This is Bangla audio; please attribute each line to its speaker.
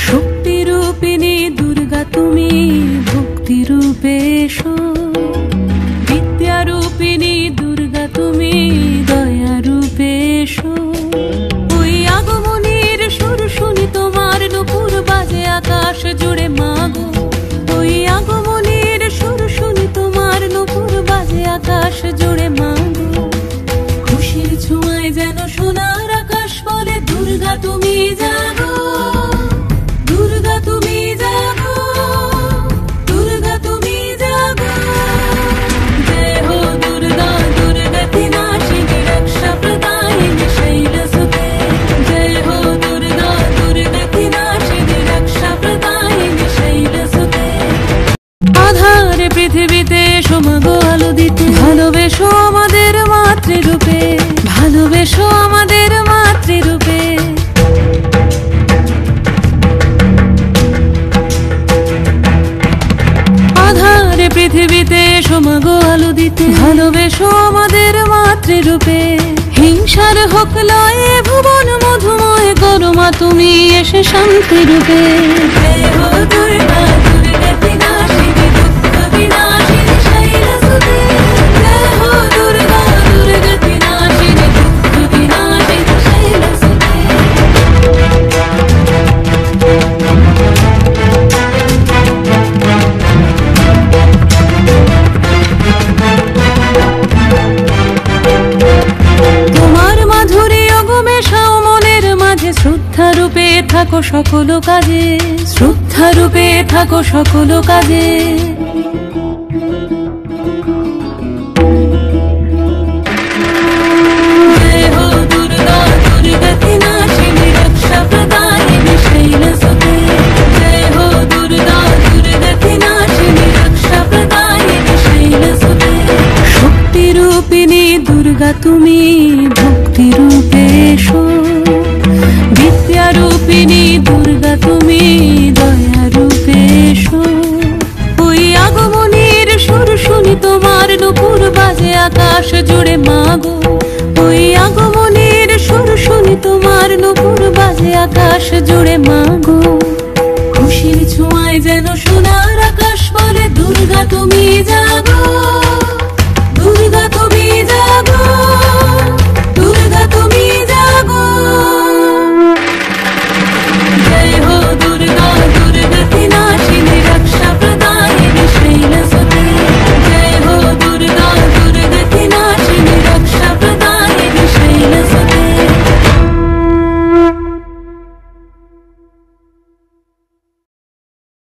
Speaker 1: শক্তি রূপিণী দুর্গা তুমি ভক্তি রূপে এসো, বিদ্যা রূপিণী দুর্গা তুমি দয়া রূপে এসো। ওই আগমনের সুর শুনি তোমার নুপুর বাজে আকাশ জুড়ে মাগো, ওই আগমনের সুর শুনি তোমার নুপুর বাজে আকাশ জুড়ে মাগো। খুশির ছোঁয়ায় যেন সোনার আকাশ বলে দুর্গা তুমি জাগো, দুর্গা তুমি জাগো, দুর্গা তুমি জাগো। জয় হো দুর্গা দুর্গতি নাশিনী রক্ষা প্রদায়িনী শৈলসুতে, জয় হো দুর্গা দুর্গতি নাশিনী রক্ষা প্রদায়িনী শৈলসুতে। আধারে পৃথিবীতে এসো মাগো আলো দিতে, ভালোবেসো আমাদের মাতৃরূপে, ভালোবেসো আমাদের মাতৃরূপে। আধারে পৃথিবীতে এসো মাগো আলো দিতে, ভালোবেসো আমাদের মাতৃরূপে। হিংসার হোক লয়ে ভুবন মধুময় করো মা তুমি এসে শান্তি রূপে। জয় হো দুর্গা দুর্গতি নাশিনী দুঃখ বিনাশিনী শৈলসুতে, জয় হো দুর্গা দুর্গতি নাশিনী দুঃখ বিনাশিনী শৈলসুতে। তোমার মাধুরী অগমেশাও মনের মাঝে, শ্রদ্ধা রূপে থাকো সকল কাজে, শ্রদ্ধা রূপে থাকো সকল কাজে। জয় হো দুর্গা দুর্গতি নাশিনী রক্ষা প্রদায়িনী শৈলসুতে, জয় হো দুর্গা দুর্গতি নাশিনী রক্ষা প্রদায়িনী শৈলসুতে। শক্তি রূপিণী দুর্গা তুমি ভক্তি রূপে এসো, বিদ্যা রূপিণী দুর্গা তুমি দয়া রূপে এসো। ওই আগমনের সুর শুনি তোমার নুপুর বাজে আকাশ জুড়ে মাগো, ওই আগমনের সুর শুনি তোমার নুপুর বাজে আকাশ জুড়ে মাগো। খুশির ছোঁয়ায় যেন সোনার আকাশ বলে দুর্গা তুমি জাগো,